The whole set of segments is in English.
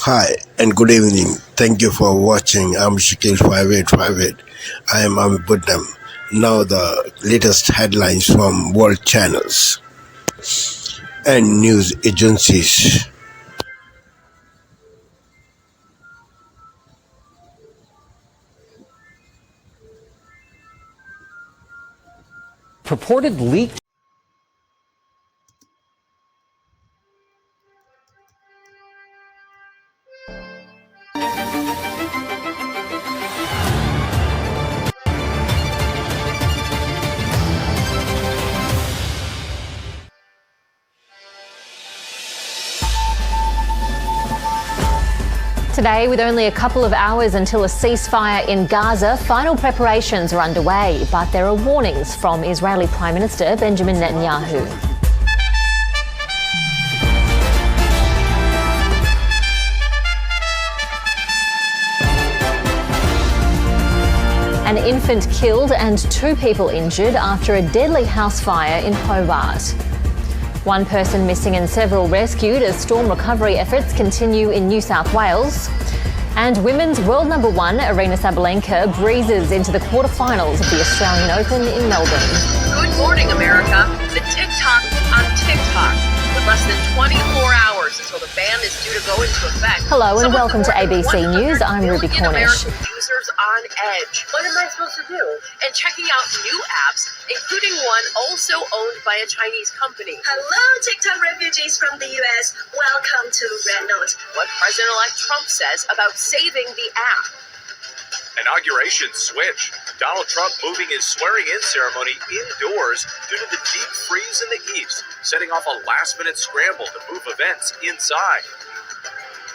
Hi and good evening. Thank you for watching. I'm Shakil 5858. I am Buddham. Now the latest headlines from world channels and news agencies. Purported leak. Today, with only a couple of hours until a ceasefire in Gaza, final preparations are underway, but there are warnings from Israeli Prime Minister Benjamin Netanyahu. An infant killed and 2 people injured after a deadly house fire in Hobart. 1 person missing and several rescued as storm recovery efforts continue in New South Wales. And women's world number 1, Aryna Sabalenka, breezes into the quarterfinals of the Australian Open in Melbourne. Good morning, America. The TikTok on TikTok. With less than 24 hours until the ban is due to go into effect. Hello and welcome to ABC News. I'm Ruby Cornish. American users on edge. What am I supposed to do? And checking out new apps, including one also owned by a Chinese company. Hello, TikTok refugees from the U.S. Welcome to Red Note. What President-elect Trump says about saving the app. Inauguration switch. Donald Trump moving his swearing-in ceremony indoors due to the deep freeze in the east, setting off a last-minute scramble to move events inside.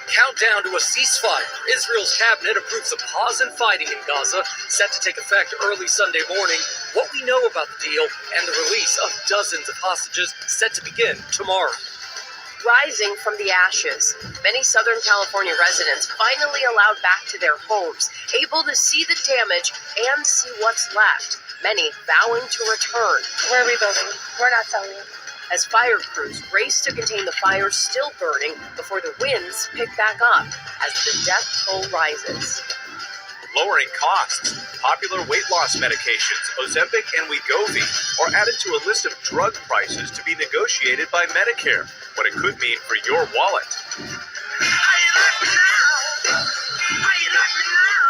Countdown to a ceasefire. Israel's cabinet approves a pause in fighting in Gaza, set to take effect early Sunday morning. What we know about the deal and the release of dozens of hostages set to begin tomorrow. Rising from the ashes, many Southern California residents finally allowed back to their homes, able to see the damage and see what's left, many vowing to return. We're rebuilding. We're not selling. As fire crews race to contain the fires still burning before the winds pick back up as the death toll rises. Lowering costs. Popular weight loss medications, Ozempic and Wegovy, are added to a list of drug prices to be negotiated by Medicare. What it could mean for your wallet.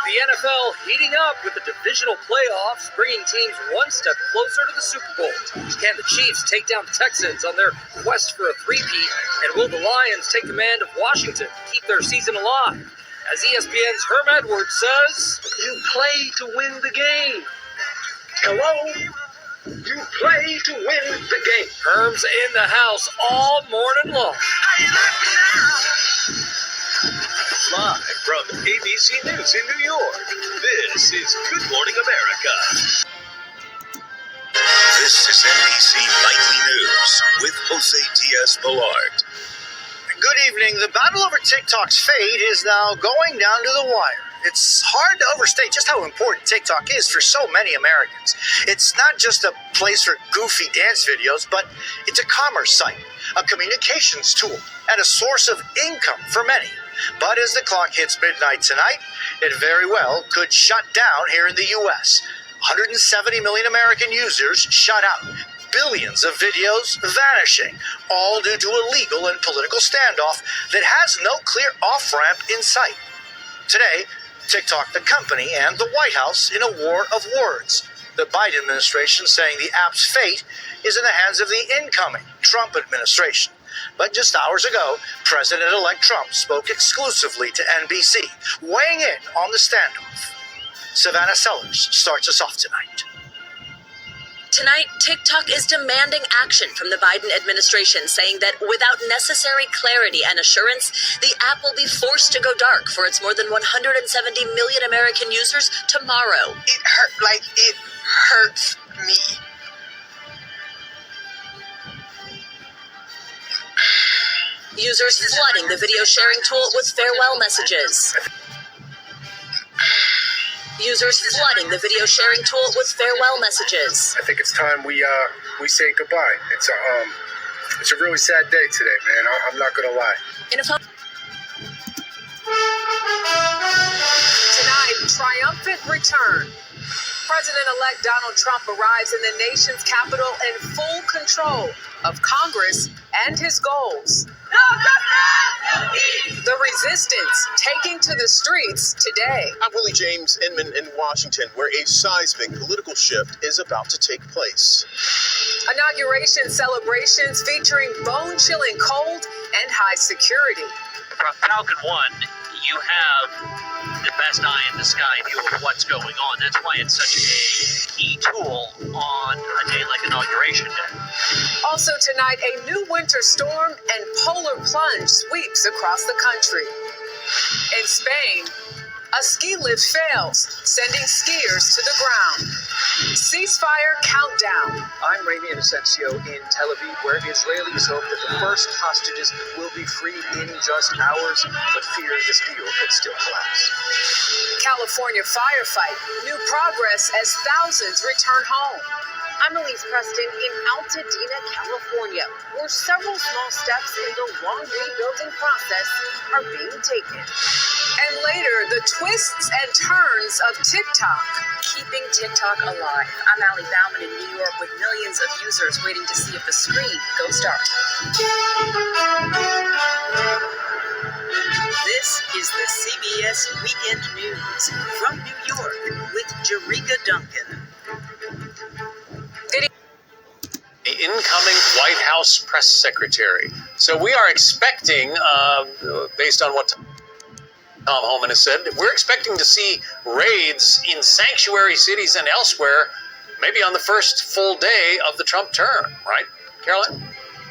The NFL heating up with the divisional playoffs, bringing teams one step closer to the Super Bowl. Can the Chiefs take down the Texans on their quest for a three-peat? And will the Lions take command of Washington, keep their season alive? As ESPN's Herm Edwards says, you play to win the game. Hello? You play to win the game. Herm's in the house all morning long. Live from ABC News in New York, this is Good Morning America. This is NBC Nightly News with Jose Diaz-Balart. Good evening. The battle over TikTok's fate is now going down to the wire. It's hard to overstate just how important TikTok is for so many Americans. It's not just a place for goofy dance videos, but it's a commerce site, a communications tool, and a source of income for many. But as the clock hits midnight tonight, it very well could shut down here in the U.S. 170 million American users shut out. Billions of videos vanishing, all due to a legal and political standoff that has no clear off-ramp in sight. Today, TikTok, the company, and the White House in a war of words. The Biden administration saying the app's fate is in the hands of the incoming Trump administration. But just hours ago, President-elect Trump spoke exclusively to NBC, weighing in on the standoff. Savannah Sellers starts us off tonight. Tonight, TikTok is demanding action from the Biden administration, saying that without necessary clarity and assurance, the app will be forced to go dark for its more than 170 million American users tomorrow. It hurts me. Users flooding the video sharing tool with farewell messages. Users flooding the video sharing tool with farewell messages. I think it's time we say goodbye. It's a really sad day today, man. I'm not gonna lie. In a Tonight, triumphant return. President-elect Donald Trump arrives in the nation's capital in full control of Congress and his goals. The resistance taking to the streets today. I'm Willie James Inman in Washington, where a seismic political shift is about to take place. Inauguration celebrations featuring bone-chilling cold and high security. From Falcon 1, you have the best eye in the sky view of what's going on. That's why it's such a key tool on a day like Inauguration Day. Also tonight, a new winter storm and polar plunge sweeps across the country. In Spain, a ski lift fails, sending skiers to the ground. Ceasefire countdown. I'm Rami Inocencio in Tel Aviv, where Israelis hope that the first hostages will be freed in just hours, but fear this deal could still collapse. California firefight. New progress as thousands return home. I'm Elise Preston in Altadena, California, where several small steps in the long rebuilding process are being taken. And later, the twists and turns of TikTok. Keeping TikTok alive. I'm Allie Bauman in New York with millions of users waiting to see if the screen goes dark. This is the CBS Weekend News from New York with Jerika Duncan. The incoming White House press secretary. So we are expecting, based on what Tom Homan has said, we're expecting to see raids in sanctuary cities and elsewhere, maybe on the first full day of the Trump term, right, Caroline?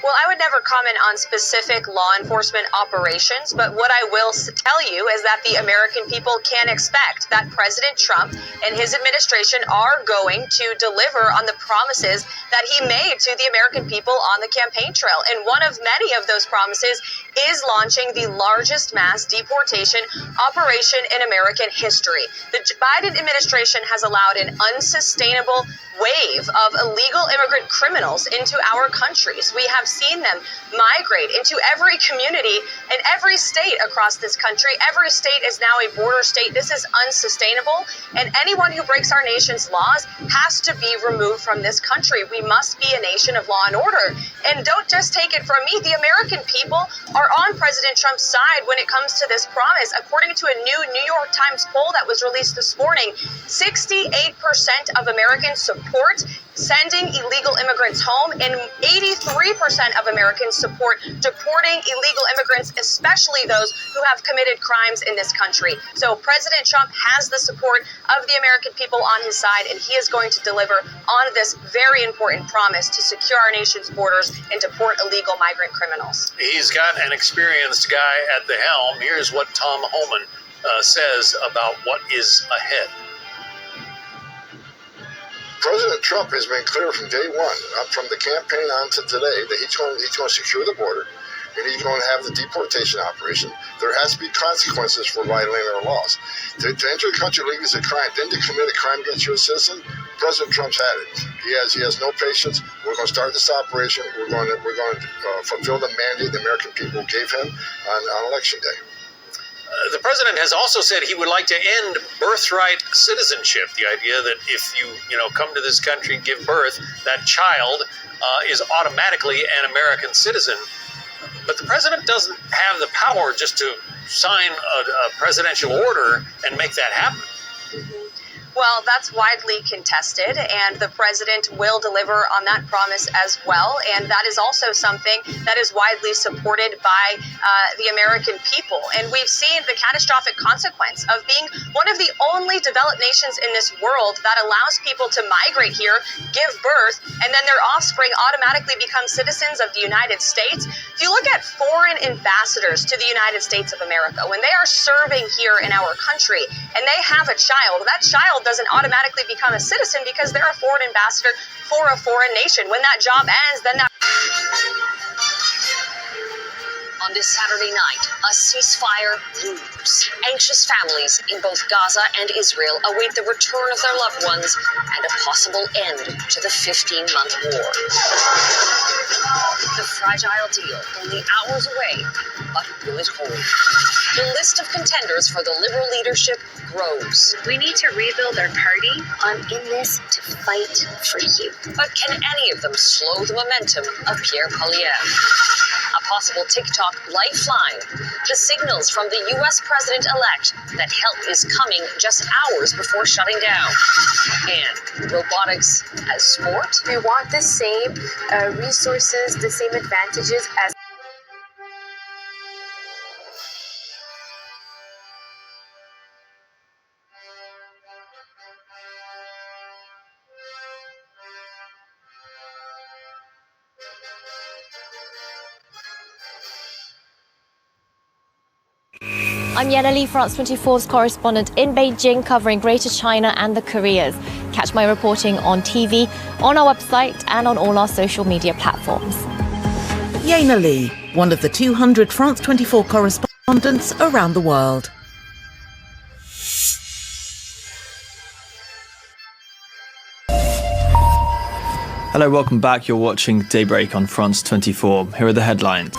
Well, I would never comment on specific law enforcement operations, but what I will tell you is that the American people can expect that President Trump and his administration are going to deliver on the promises that he made to the American people on the campaign trail. And one of many of those promises is launching the largest mass deportation operation in American history. The Biden administration has allowed an unsustainable wave of illegal immigrant criminals into our countries. We have seen them migrate into every community in every state across this country. Every state is now a border state. This is unsustainable, and anyone who breaks our nation's laws has to be removed from this country. We must be a nation of law and order. And don't just take it from me. The American people are on President Trump's side when it comes to this promise. According to a new New York Times poll that was released this morning, 68% of Americans support sending illegal immigrants home, and 83% of Americans support deporting illegal immigrants, especially those who have committed crimes in this country. So President Trump has the support of the American people on his side, and he is going to deliver on this very important promise to secure our nation's borders and deport illegal migrant criminals. He's got an experienced guy at the helm. Here's what Tom Homan says about what is ahead. President Trump has been clear from day one, from the campaign on to today, that he's going to secure the border, and he's going to have the deportation operation. There has to be consequences for violating our laws. To enter the country legally is a crime. Then to commit a crime against your citizen, President Trump's had it. He has no patience. We're going to start this operation. We're going to fulfill the mandate the American people gave him on election day. The president has also said he would like to end birthright citizenship. The idea that if you come to this country and give birth, that child is automatically an American citizen. But the president doesn't have the power just to sign a presidential order and make that happen. Well, that's widely contested, and the president will deliver on that promise as well. And that is also something that is widely supported by the American people. And we've seen the catastrophic consequence of being one of the only developed nations in this world that allows people to migrate here, give birth, and then their offspring automatically become citizens of the United States. If you look at foreign ambassadors to the United States of America, when they are serving here in our country and they have a child, that child doesn't automatically become a citizen because they're a foreign ambassador for a foreign nation. When that job ends, then that... On this Saturday night, a ceasefire looms. Anxious families in both Gaza and Israel await the return of their loved ones and a possible end to the 15-month war. The fragile deal, only hours away, but will it hold? The list of contenders for the Liberal leadership grows. We need to rebuild our party. I'm in this to fight for you. But can any of them slow the momentum of Pierre Poilievre? A possible TikTok lifeline to signals from the U.S. president-elect that help is coming just hours before shutting down. And robotics as sport? We want the same resources, the same advantages as I'm Yana Lee, France 24's correspondent in Beijing, covering Greater China and the Koreas. Catch my reporting on TV, on our website, and on all our social media platforms. Yana Lee, one of the 200 France 24 correspondents around the world. Hello, welcome back. You're watching Daybreak on France 24. Here are the headlines.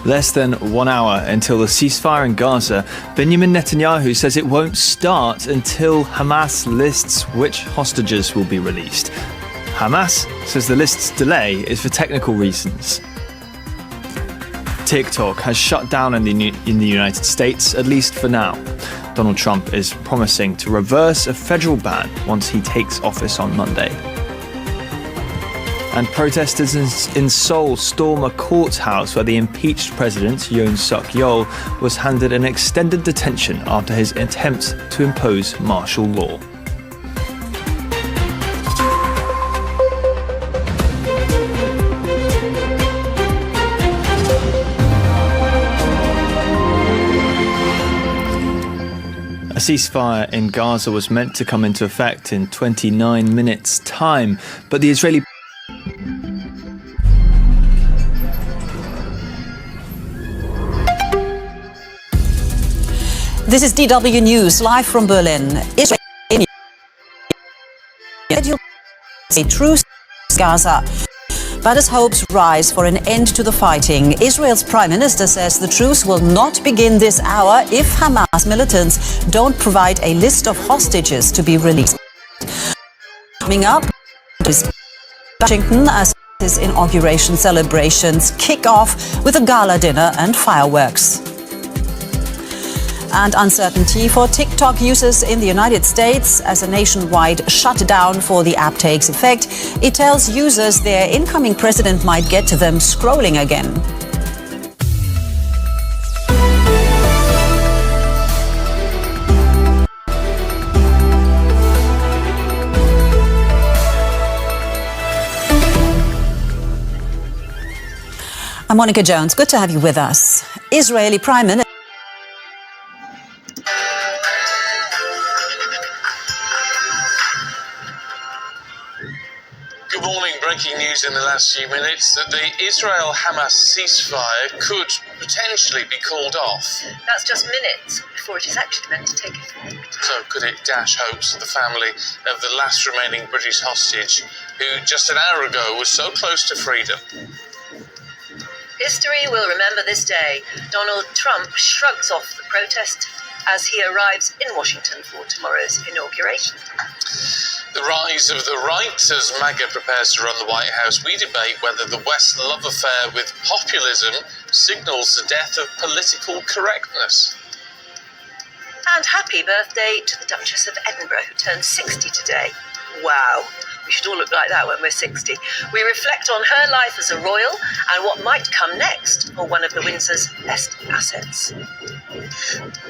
Less than 1 hour until the ceasefire in Gaza, Benjamin Netanyahu says it won't start until Hamas lists which hostages will be released. Hamas says the list's delay is for technical reasons. TikTok has shut down in the United States, at least for now. Donald Trump is promising to reverse a federal ban once he takes office on Monday. And protesters in Seoul storm a courthouse where the impeached president, Yoon Suk-yeol, was handed an extended detention after his attempt to impose martial law. A ceasefire in Gaza was meant to come into effect in 29 minutes' time, but the Israeli This is DW News, live from Berlin. Israel a truce in Gaza. But as hopes rise for an end to the fighting, Israel's Prime Minister says the truce will not begin this hour if Hamas militants don't provide a list of hostages to be released. Coming up is Washington as his inauguration celebrations kick off with a gala dinner and fireworks. And uncertainty for TikTok users in the United States as a nationwide shutdown for the app takes effect. It tells users their incoming president might get to them scrolling again. I'm Monica Jones. Good to have you with us. Israeli Prime Minister. Breaking news in the last few minutes that the Israel-Hamas ceasefire could potentially be called off. That's just minutes before it is actually meant to take effect. So could it dash hopes of the family of the last remaining British hostage who just an hour ago was so close to freedom? History will remember this day. Donald Trump shrugs off the protest as he arrives in Washington for tomorrow's inauguration. The rise of the right as MAGA prepares to run the White House, we debate whether the West love affair with populism signals the death of political correctness. And happy birthday to the Duchess of Edinburgh, who turned 60 today. Wow, we should all look like that when we're 60. We reflect on her life as a royal and what might come next for one of the Windsor's best assets.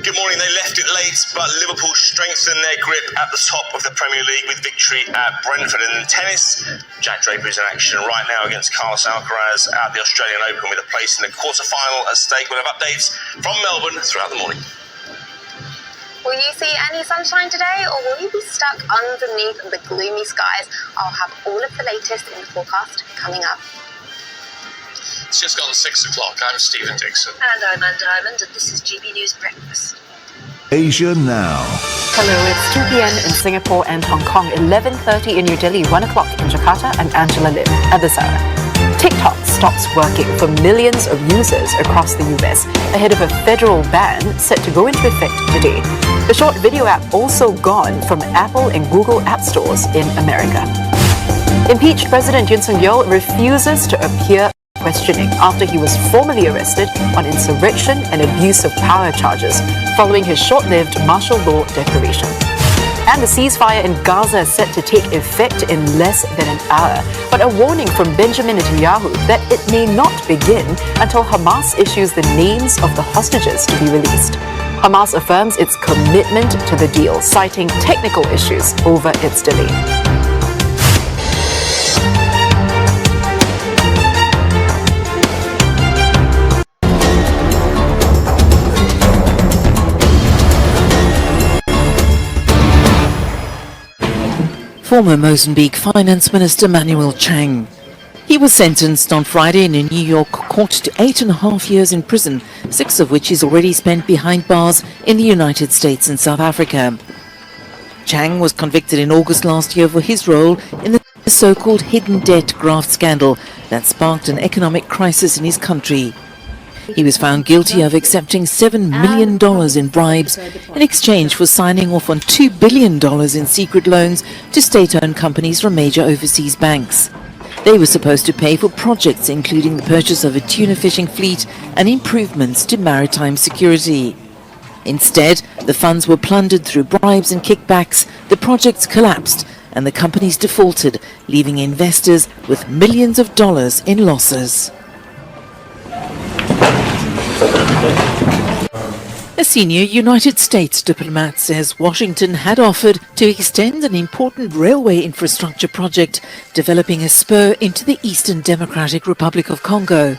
Good morning. They left it late, but Liverpool strengthened their grip at the top of the Premier League with victory at Brentford. And in tennis, Jack Draper is in action right now against Carlos Alcaraz at the Australian Open with a place in the quarter-final at stake. We'll have updates from Melbourne throughout the morning. Will you see any sunshine today, or will you be stuck underneath the gloomy skies? I'll have all of the latest in the forecast coming up. It's just gone 6 o'clock. I'm Stephen Dixon. And I'm Anne Diamond, and this is GB News Breakfast. Asia Now. Hello, it's 2 p.m. in Singapore and Hong Kong, 11:30 in New Delhi, 1 o'clock in Jakarta. I'm Angela Lim at this hour. TikTok's stops working for millions of users across the US ahead of a federal ban set to go into effect today. The short video app also gone from Apple and Google app stores in America. Impeached President Yoon Suk-yeol refuses to appear questioning after he was formally arrested on insurrection and abuse of power charges following his short-lived martial law declaration. And the ceasefire in Gaza is set to take effect in less than an hour, but a warning from Benjamin Netanyahu that it may not begin until Hamas issues the names of the hostages to be released. Hamas affirms its commitment to the deal, citing technical issues over its delay. Former Mozambique Finance Minister Manuel Chang. He was sentenced on Friday in a New York court to 8.5 years in prison, 6 of which he's already spent behind bars in the United States and South Africa. Chang was convicted in August last year for his role in the so-called hidden debt graft scandal that sparked an economic crisis in his country. He was found guilty of accepting $7 million in bribes in exchange for signing off on $2 billion in secret loans to state-owned companies from major overseas banks. They were supposed to pay for projects including the purchase of a tuna fishing fleet and improvements to maritime security. Instead, the funds were plundered through bribes and kickbacks, the projects collapsed, and the companies defaulted, leaving investors with millions of dollars in losses. A senior United States diplomat says Washington had offered to extend an important railway infrastructure project developing a spur into the Eastern Democratic Republic of Congo.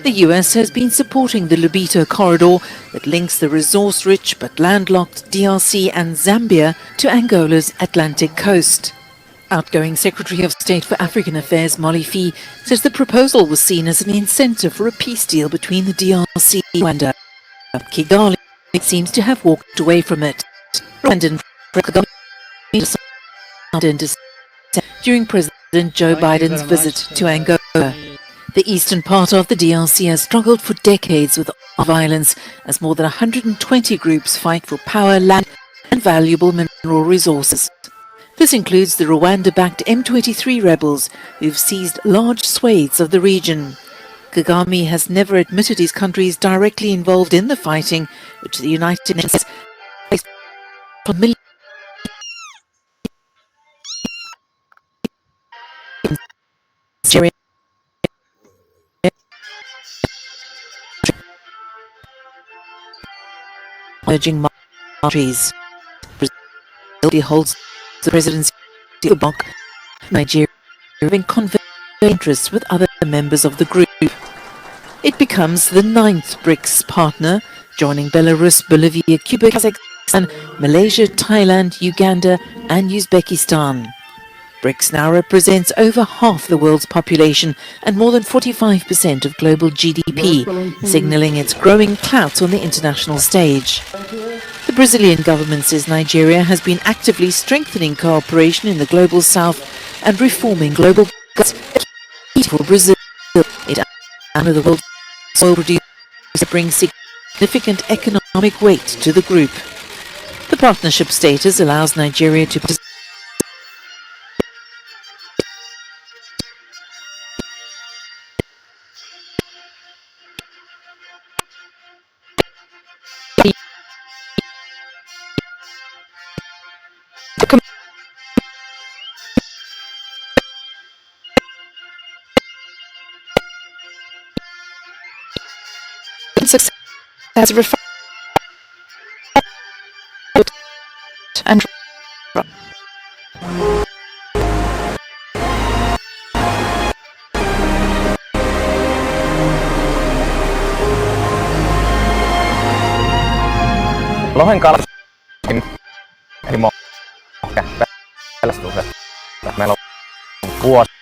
The US has been supporting the Lobito corridor that links the resource-rich but landlocked DRC and Zambia to Angola's Atlantic coast. Outgoing Secretary of State for African Affairs Molly Fee says the proposal was seen as an incentive for a peace deal between the DRC and Rwanda. Kigali seems to have walked away from it. Rwandan during President Joe Biden's visit to Angola. The eastern part of the DRC has struggled for decades with violence as more than 120 groups fight for power, land and valuable mineral resources. This includes the Rwanda-backed M23 rebels who've seized large swathes of the region. Kagame has never admitted his country is directly involved in the fighting, which the United Nations has urging marches. Brazil holds the presidency of bloc, Nigeria having converged interests with other members of the group. It becomes the 9th BRICS partner, joining Belarus, Bolivia, Cuba, Kazakhstan, Malaysia, Thailand, Uganda and Uzbekistan. BRICS now represents over half the world's population and more than 45% of global GDP, signaling its growing clout on the international stage. The Brazilian government says Nigeria has been actively strengthening cooperation in the global south and reforming global governance for Brazil. It under the world's oil producers brings significant economic weight to the group. The partnership status allows Nigeria to participate success as referred and lohen kalastus eli pelastukset. Meillä on vuosi.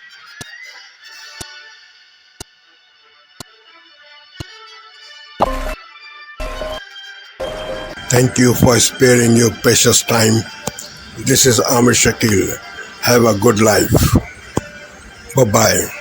Thank you for sparing your precious time. This is Amir Shakil. Have a good life. Bye-bye.